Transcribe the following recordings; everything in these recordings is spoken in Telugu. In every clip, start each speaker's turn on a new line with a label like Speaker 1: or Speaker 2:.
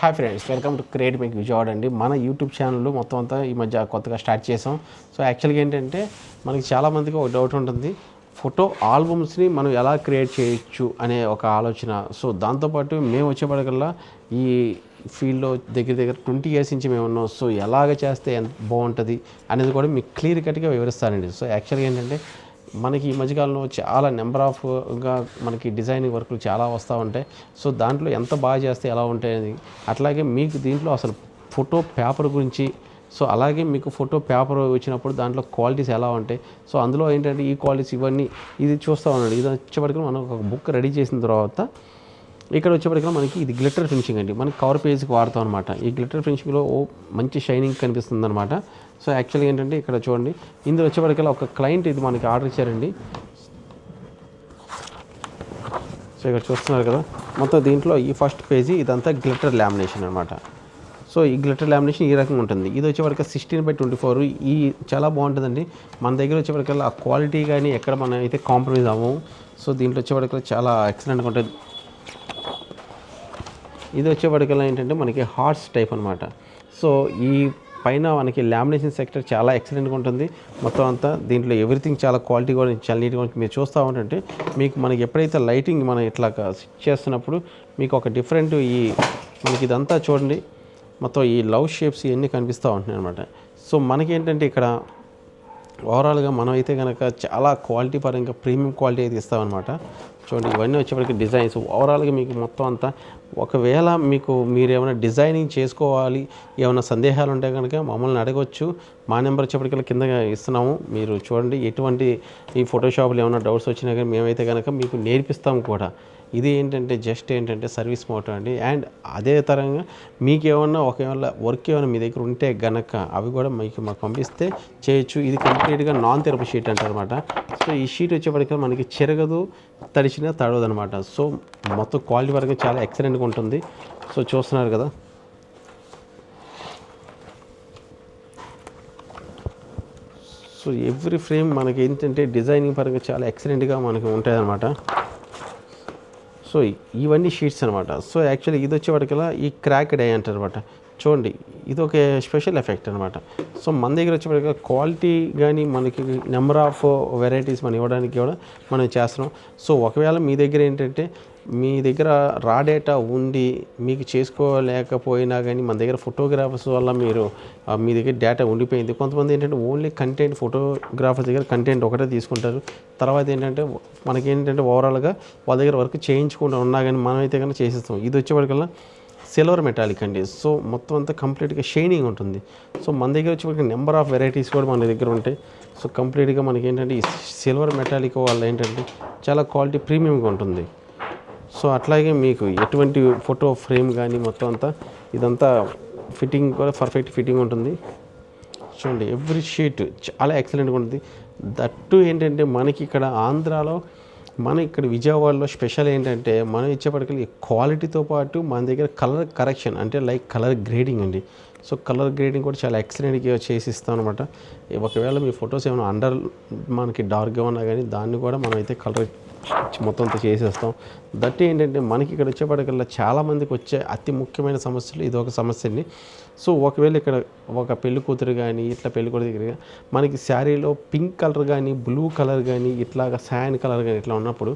Speaker 1: Hi friends, welcome to create make Vijayawada అండి. మన యూట్యూబ్ ఛానల్ మొత్తం అంతా ఈ మధ్య కొత్తగా స్టార్ట్ చేసాం. సో యాక్చువల్గా ఏంటంటే మనకి చాలామందికి ఒక డౌట్ ఉంటుంది, ఫోటో ఆల్బమ్స్ని మనం ఎలా క్రియేట్ చేయొచ్చు అనే ఒక ఆలోచన. సో దాంతోపాటు మేము వచ్చేప్పటికల్లా ఈ ఫీల్డ్లో దగ్గర దగ్గర 20 years నుంచి మేము ఉన్నాం. సో ఎలాగ చేస్తే ఎంత బాగుంటుంది అనేది కూడా మీకు క్లియర్ కట్గా వివరిస్తానండి. సో యాక్చువల్గా ఏంటంటే మనకి ఈ మధ్యకాలంలో చాలా నెంబర్ ఆఫ్గా మనకి డిజైనింగ్ వర్క్లు చాలా వస్తూ ఉంటాయి. సో దాంట్లో ఎంత బాగా చేస్తే ఎలా ఉంటాయని, అట్లాగే మీకు దీంట్లో అసలు ఫోటో పేపర్ గురించి, సో అలాగే మీకు ఫోటో పేపర్ వచ్చినప్పుడు దాంట్లో క్వాలిటీస్ ఎలా ఉంటాయి, సో అందులో ఏంటంటే ఈ క్వాలిటీస్ ఇవన్నీ ఇది చూస్తూ ఉన్నాడు. ఇది వచ్చేప్పటికీ మనం ఒక బుక్ రెడీ చేసిన తర్వాత ఇక్కడ వచ్చేప్పటికీ మనకి ఇది గ్లిటర్ ఫినిషింగ్ అండి. మనకి కవర్ పేజ్కి వాడతాం అనమాట. ఈ గ్లిటర్ ఫినిషింగ్లో మంచి షైనింగ్ కనిపిస్తుంది అనమాట. సో యాక్చువల్గా ఏంటంటే ఇక్కడ చూడండి, ఇందులో వచ్చేప్పటికల్లా ఒక క్లయింట్ ఇది మనకి ఆర్డర్ ఇచ్చారండి. సో ఇక్కడ చూస్తున్నారు కదా, మొత్తం దీంట్లో ఈ ఫస్ట్ పేజీ ఇదంతా గ్లిటర్ లామినేషన్ అనమాట. సో ఈ గ్లిటర్ లామినేషన్ ఈ రకంగా ఉంటుంది. ఇది వచ్చేవరకు 16/24. ఈ చాలా బాగుంటుందండి. మన దగ్గర వచ్చేవరకల్లా ఆ క్వాలిటీ కానీ ఎక్కడ మనం అయితే కాంప్రమైజ్ అవ్వము. సో దీంట్లో వచ్చేవరకల్లా చాలా ఎక్సలెంట్గా ఉంటుంది. ఇది వచ్చేప్పటికల్లా ఏంటంటే మనకి హార్ట్స్ టైప్ అనమాట. సో ఈ పైన మనకి లామినేషన్ సెక్టర్ చాలా ఎక్సలెంట్గా ఉంటుంది. మొత్తం అంతా దీంట్లో ఎవ్రీథింగ్ చాలా క్వాలిటీ కూడా చాలా నీట్గా ఉంటుంది. మీరు చూస్తూ ఉంటుంటే మీకు మనకి ఎప్పుడైతే లైటింగ్ మనం ఇట్లా సెట్ చేస్తున్నప్పుడు మీకు ఒక డిఫరెంట్ ఈ మనకి ఇదంతా చూడండి, మొత్తం ఈ లవ్ షేప్స్ ఇవన్నీ కనిపిస్తూ ఉంటున్నాయి అనమాట. సో మనకేంటంటే ఇక్కడ ఓవరాల్గా మనం అయితే కనుక చాలా క్వాలిటీ పరంగా ప్రీమియం క్వాలిటీ అయితే ఇస్తామన్నమాట. చూడండి, ఇవన్నీ వచ్చేప్పటికి డిజైన్స్ ఓవరాల్గా మీకు మొత్తం అంతా. ఒకవేళ మీరు ఏమైనా డిజైనింగ్ చేసుకోవాలి, ఏమైనా సందేహాలు ఉంటే కనుక మమ్మల్ని అడగవచ్చు. మా నెంబర్ వచ్చేప్పటికల్లా కింద ఇస్తున్నాము. మీరు చూడండి, ఎటువంటి ఈ ఫోటోషాప్లో ఏమైనా డౌట్స్ వచ్చినా కానీ మేమైతే కనుక మీకు నేర్పిస్తాము కూడా. ఇది ఏంటంటే జస్ట్ ఏంటంటే సర్వీస్ మోటో అండి. అండ్ అదే తరంగా మీకు ఏమన్నా ఒకవేళ వర్క్ ఏమైనా మీ దగ్గర ఉంటే గనక అవి కూడా మాకు పంపిస్తే చేయొచ్చు. ఇది కంప్లీట్గా నాన్ థెరపీ షీట్ అంటారనమాట. సో ఈ షీట్ వచ్చేప్పటికీ మనకి చెరగదు, తడిచినా తడవదు అనమాట. సో మొత్తం క్వాలిటీ వరకు చాలా ఎక్సలెంట్గా ఉంటుంది. సో చూస్తున్నారు కదా, సో ఎవ్రీ ఫ్రేమ్ మనకి ఏంటంటే డిజైనింగ్ పరంగా చాలా ఎక్సలెంట్గా మనకి ఉంటుంది అనమాట. సో ఇవన్నీ షీట్స్ అనమాట. సో యాక్చువల్లీ ఇది వచ్చేవాడికల్లా ఈ క్రాక్ డై అంటారు అనమాట. చూడండి, ఇది ఒక స్పెషల్ ఎఫెక్ట్ అనమాట. సో మన దగ్గర వచ్చేవాడికల్లా క్వాలిటీ కానీ మనకి నెంబర్ ఆఫ్ వెరైటీస్ మనం ఇవ్వడానికి కూడా మనం చేస్తున్నాం. సో ఒకవేళ మీ దగ్గర ఏంటంటే మీ దగ్గర రా డేటా ఉండి మీకు చేసుకోలేకపోయినా కానీ మన దగ్గర ఫోటోగ్రాఫర్స్ వల్ల మీ దగ్గర డేటా ఉండిపోయింది. కొంతమంది ఏంటంటే ఓన్లీ కంటెంట్, ఫోటోగ్రాఫర్స్ దగ్గర కంటెంట్ ఒకటే తీసుకుంటారు. తర్వాత ఏంటంటే మనకేంటంటే ఓవరాల్గా వాళ్ళ దగ్గర వర్క్ చేయించకుండా ఉన్నా కానీ మనమైతే కనుక చేసేస్తాం. ఇది వచ్చేవాడికల్లా సిల్వర్ మెటాలిక్ అండి. సో మొత్తం అంతా కంప్లీట్గా షైనింగ్ ఉంటుంది. సో మన దగ్గర వచ్చేప్పటికి నెంబర్ ఆఫ్ వెరైటీస్ కూడా మన దగ్గర ఉంటాయి. సో కంప్లీట్గా మనకి ఏంటంటే ఈ సిల్వర్ మెటాలిక్ వల్ల ఏంటంటే చాలా క్వాలిటీ ప్రీమియంగా ఉంటుంది. సో అట్లాగే మీకు ఎటువంటి ఫోటో ఫ్రేమ్ కానీ మొత్తం అంతా ఇదంతా ఫిట్టింగ్ కూడా పర్ఫెక్ట్ ఫిట్టింగ్ ఉంటుంది. చూడండి, ఎవ్రీ షీట్ చాలా ఎక్సలెంట్గా ఉంటుంది. దట్టు ఏంటంటే మనకి ఇక్కడ ఆంధ్రాలో ఇక్కడ విజయవాడలో స్పెషల్ ఏంటంటే మనం ఇచ్చేప్పటికీ క్వాలిటీతో పాటు మన దగ్గర కలర్ కరెక్షన్ అంటే లైక్ కలర్ గ్రేడింగ్ అండి. సో కలర్ గ్రేడింగ్ కూడా చాలా ఎక్సలెంట్గా చేసి ఇస్తాం అనమాట. ఒకవేళ మీ ఫొటోస్ ఏమైనా అండర్ మనకి డార్క్గా ఉన్నా కానీ దాన్ని కూడా మనం అయితే కలర్ మొత్తం అంతా చేసేస్తాం. దట్ ఏంటంటే మనకి ఇక్కడ వచ్చేప్పటికల్లా చాలామందికి వచ్చే అతి ముఖ్యమైన సమస్యలు ఇది ఒక సమస్య అండి. సో ఒకవేళ ఇక్కడ ఒక పెళ్లి కూతురు కానీ ఇట్లా పెళ్లి కూతురు దగ్గర మనకి శారీలో పింక్ కలర్ కానీ బ్లూ కలర్ కానీ ఇట్లాగా శాండ్ కలర్ కానీ ఇట్లా ఉన్నప్పుడు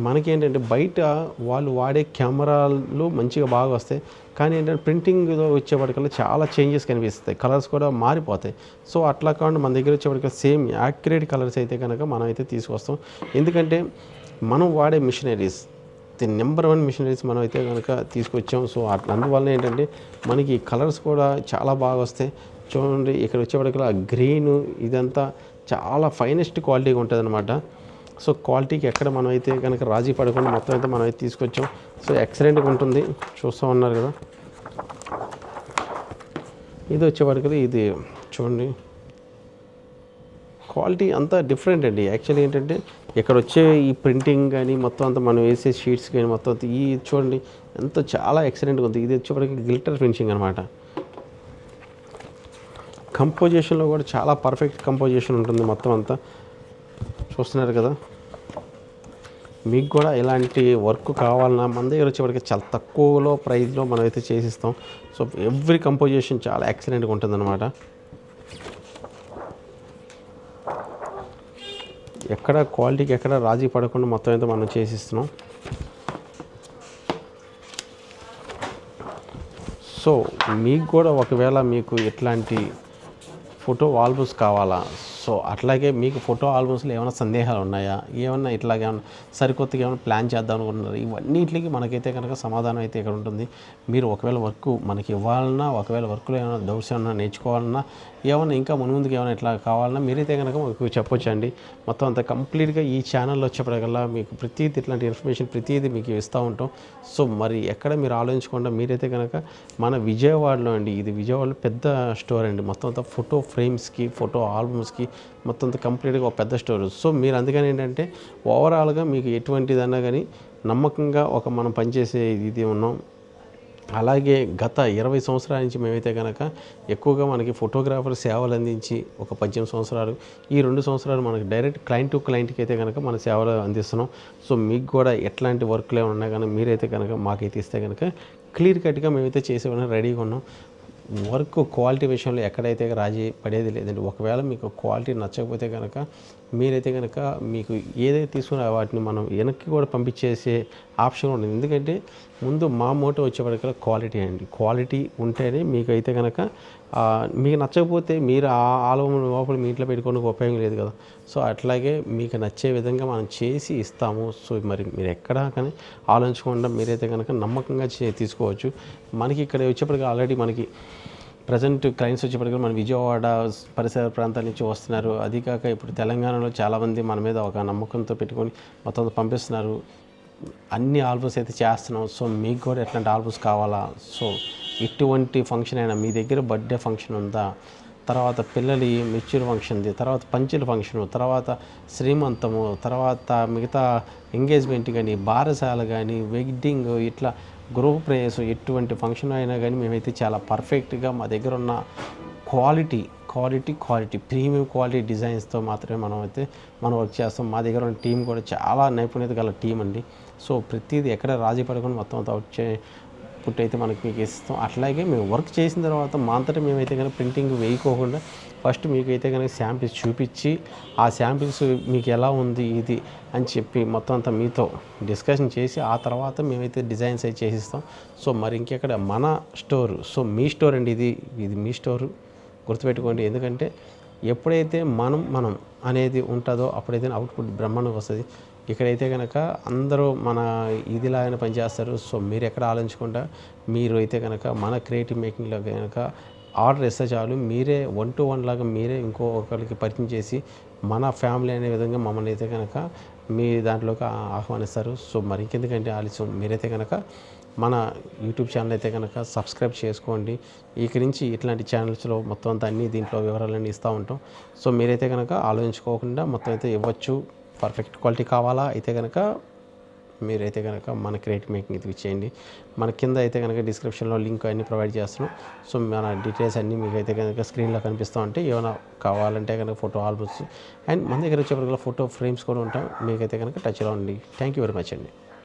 Speaker 1: మనకేంటంటే బయట వాళ్ళు వాడే కెమెరాలు మంచిగా బాగా వస్తాయి, కానీ ఏంటంటే ప్రింటింగ్లో వచ్చేప్పటికల్లా చాలా చేంజెస్ కనిపిస్తాయి, కలర్స్ కూడా మారిపోతాయి. సో అట్లా కాకుండా మన దగ్గర వచ్చేప్పటికీ సేమ్ యాక్యురేట్ కలర్స్ అయితే కనుక మనం అయితే తీసుకొస్తాం. ఎందుకంటే మనం వాడే మిషనరీస్ నెంబర్ 1 మిషనరీస్ మనం అయితే కనుక తీసుకొచ్చాం. సో అందువల్ల ఏంటంటే మనకి కలర్స్ కూడా చాలా బాగా వస్తాయి. చూడండి, ఇక్కడ వచ్చేప్పటికల్లా గ్రీను ఇదంతా చాలా ఫైనెస్ట్ క్వాలిటీగా ఉంటుంది అనమాట. సో క్వాలిటీకి ఎక్కడ మనం అయితే కనుక రాజీ పడకుండా మొత్తం అయితే మనం అయితే తీసుకొచ్చాం. సో ఎక్సలెంట్గా ఉంటుంది. చూస్తూ ఉన్నారు కదా, ఇది వచ్చేప్పటికీ ఇది చూడండి క్వాలిటీ అంతా డిఫరెంట్ అండి. యాక్చువల్లీ ఏంటంటే ఇక్కడ వచ్చే ఈ ప్రింటింగ్ కానీ మొత్తం అంతా మనం వేసే షీట్స్ కానీ మొత్తం అంతా ఈ చూడండి ఎంత చాలా ఎక్సలెంట్గా ఉంది. ఇది వచ్చేప్పటికి గ్లిటర్ ఫినిషింగ్ అనమాట. కంపోజిషన్లో కూడా చాలా పర్ఫెక్ట్ కంపోజిషన్ ఉంటుంది మొత్తం అంతా. చూస్తున్నారు కదా, మీకు కూడా ఇలాంటి వర్క్ కావాలన్నా మన దగ్గర వచ్చేప్పటికి చాలా తక్కువలో ప్రైస్లో మనమైతే చేసిస్తాం. సో ఎవ్రీ కంపోజిషన్ చాలా ఎక్సలెంట్గా ఉంటుందన్నమాట. ఎక్కడ క్వాలిటీకి ఎక్కడ రాజీ పడకుండా మొత్తం అయితే మనం చేసిస్తున్నాం. సో మీకు కూడా ఒకవేళ మీకు ఇట్లాంటి ఫోటో ఆల్బమ్స్ కావాలా, సో అట్లాగే మీకు ఫోటో ఆల్బమ్స్లో ఏమైనా సందేహాలు ఉన్నాయా, ఏమన్నా ఇట్లాగే ఏమన్నా సరికొత్తగా ఏమైనా ప్లాన్ చేద్దాం అనుకుంటున్నారు, ఇవన్నిటికి మనకైతే కనుక సమాధానం అయితే ఇక్కడ ఉంటుంది. మీరు ఒకవేళ వర్క్ మనకి ఇవ్వాలన్నా, ఒకవేళ వర్క్లో ఏమైనా డౌట్స్ ఏమైనా నేర్చుకోవాలన్నా, ఏమన్నా ఇంకా ముందుకు ఏమైనా ఇట్లా కావాలన్నా మీరైతే కనుక మాకు చెప్పొచ్చండి. మొత్తం అంతా కంప్లీట్గా ఈ ఛానల్లో వచ్చేప్పటికల్లా మీకు ప్రతిదీ ఇట్లాంటి ఇన్ఫర్మేషన్ ప్రతిదీ మీకు ఇస్తూ ఉంటాం. సో మరి ఎక్కడ మీరు ఆలోచించకుండా మీరైతే కనుక మన విజయవాడలో అండి, ఇది విజయవాడలో పెద్ద స్టోర్ అండి. మొత్తం అంతా ఫోటో ఫ్రేమ్స్కి, ఫోటో ఆల్బమ్స్కి మొత్తం అంతా కంప్లీట్గా ఒక పెద్ద స్టోర్. సో మీరు అందుకని ఏంటంటే ఓవరాల్గా మీకు ఎటువంటిదన్నా కానీ నమ్మకంగా ఒక మనం పనిచేసే ఇది ఉన్నాం. అలాగే గత 20 సంవత్సరాల నుంచి మేమైతే కనుక ఎక్కువగా మనకి ఫోటోగ్రాఫర్ సేవలు అందించి ఒక 18 సంవత్సరాలు, ఈ 2 సంవత్సరాలు మనకి డైరెక్ట్ క్లయింట్ టు క్లయింట్కి అయితే కనుక మన సేవలు అందిస్తున్నాం. సో మీకు కూడా ఎట్లాంటి వర్క్లు ఏమన్నా కానీ మీరైతే కనుక మాకైతే ఇస్తే కనుక క్లియర్ కట్గా మేమైతే చేసేవన్నీ రెడీగా ఉన్నాం. వర్క్ క్వాలిటీ విషయంలో ఎక్కడైతే రాజీ పడేది లేదండి. ఒకవేళ మీకు క్వాలిటీ నచ్చకపోతే కనుక మీరైతే కనుక మీకు ఏదైతే తీసుకున్నా వాటిని మనం వెనక్కి కూడా పంపించేసే ఆప్షన్ ఉంటుంది. ఎందుకంటే ముందు మా మోటో వచ్చేప్పటికల్లా క్వాలిటీ అండి. క్వాలిటీ ఉంటేనే మీకైతే కనుక మీకు నచ్చకపోతే మీరు ఆ ఆల్బమ్ లోపల మీ ఇంట్లో పెట్టుకోవడానికి ఉపయోగం లేదు కదా. సో అట్లాగే మీకు నచ్చే విధంగా మనం చేసి ఇస్తాము. సో మరి మీరు ఎక్కడా కానీ ఆలోచించకుండా మీరైతే కనుక నమ్మకంగా తీసుకోవచ్చు. మనకి ఇక్కడ వచ్చేప్పటికి ఆల్రెడీ మనకి ప్రజెంట్ క్లయింట్స్ వచ్చేప్పటికీ మన విజయవాడ పరిసర ప్రాంతాల నుంచి వస్తున్నారు. అది కాక ఇప్పుడు తెలంగాణలో చాలామంది మన మీద ఒక నమ్మకంతో పెట్టుకొని మొత్తం పంపిస్తున్నారు. అన్ని ఆల్బమ్స్ అయితే చేస్తున్నాం. సో మీకు కూడా ఎట్లాంటి ఆల్బమ్స్ కావాలా, సో ఎటువంటి ఫంక్షన్ అయినా మీ దగ్గర బర్త్డే ఫంక్షన్ ఉందా, తర్వాత పిల్లలి మెచ్యూర్ ఫంక్షన్ది, తర్వాత పంచుల ఫంక్షను, తర్వాత శ్రీమంతము, తర్వాత మిగతా ఎంగేజ్మెంట్ కానీ, బారసాల కానీ, వెడ్డింగ్, ఇట్లా గృహప్రవేశం, ఎటువంటి ఫంక్షన్ అయినా కానీ మేమైతే చాలా పర్ఫెక్ట్గా మా దగ్గర ఉన్న క్వాలిటీ ప్రీమియం క్వాలిటీ డిజైన్స్తో మాత్రమే మనం వర్క్ చేస్తాం. మా దగ్గర ఉన్న టీం కూడా చాలా నైపుణ్యత గల టీం అండి. సో ప్రతిదీ ఎక్కడ రాజీ పడకుండా మొత్తం అంతా వచ్చే పుట్టి అయితే మీకు ఇస్తాం. అట్లాగే మేము వర్క్ చేసిన తర్వాత మా అంతటా మేమైతే కనుక ప్రింటింగ్ వేయకోకుండా ఫస్ట్ మీకైతే కనుక శాంపిల్స్ చూపించి ఆ శాంపిల్స్ మీకు ఎలా ఉంది ఇది అని చెప్పి మొత్తం అంతా మీతో డిస్కషన్ చేసి ఆ తర్వాత మేమైతే డిజైన్స్ అయితే చేసిస్తాం. సో మరి ఇంకెక్కడ మన స్టోరు, సో మీ స్టోర్ అండి, ఇది మీ స్టోరు గుర్తుపెట్టుకోండి. ఎందుకంటే ఎప్పుడైతే మనం అనేది ఉంటుందో అప్పుడైతే అవుట్పుట్ బ్రహ్మాండంగా వస్తుంది. ఇక్కడైతే కనుక అందరూ మన ఇదిలాగానే పనిచేస్తారు. సో మీరు ఎక్కడ ఆలోచించకుండా మీరు అయితే కనుక మన క్రియేటివ్ మేకింగ్లో కనుక ఆర్డర్ ఇస్తే చాలు, మీరే 1 to 1 లాగా మీరే ఇంకొకరికి పరిచయం చేసి మన ఫ్యామిలీ అనే విధంగా మమ్మల్ని అయితే కనుక మీ దాంట్లోకి ఆహ్వానిస్తారు. సో మరి ఇంకెందుకంటే ఆలస్యం, మీరైతే కనుక మన యూట్యూబ్ ఛానల్ అయితే కనుక సబ్స్క్రైబ్ చేసుకోండి. ఇక్కడి నుంచి ఇట్లాంటి ఛానల్స్లో మొత్తం అంతా అన్నీ దీంట్లో వివరాలన్నీ ఇస్తూ ఉంటాం. సో మీరైతే కనుక ఆలోచించుకోకుండా మొత్తం అయితే ఇవ్వచ్చు. పర్ఫెక్ట్ క్వాలిటీ కావాలా అయితే కనుక మీరైతే కనుక మన క్రియేటివ్ మేకింగ్ ఇది ఇచ్చేయండి. మన కింద అయితే కనుక డిస్క్రిప్షన్లో లింక్ అన్నీ ప్రొవైడ్ చేస్తున్నాం. సో మన డీటెయిల్స్ అన్నీ మీకు అయితే కనుక స్క్రీన్లో కనిపిస్తూ ఉంటే ఏమైనా కావాలంటే కనుక ఫోటో ఆల్బమ్స్ అండ్ మన దగ్గర వచ్చేప్పటికల్లా ఫోటో ఫ్రేమ్స్ కూడా ఉంటాం. మీకైతే కనుక టచ్లో ఉండి. థ్యాంక్ యూ వెరీ మచ్ అండి.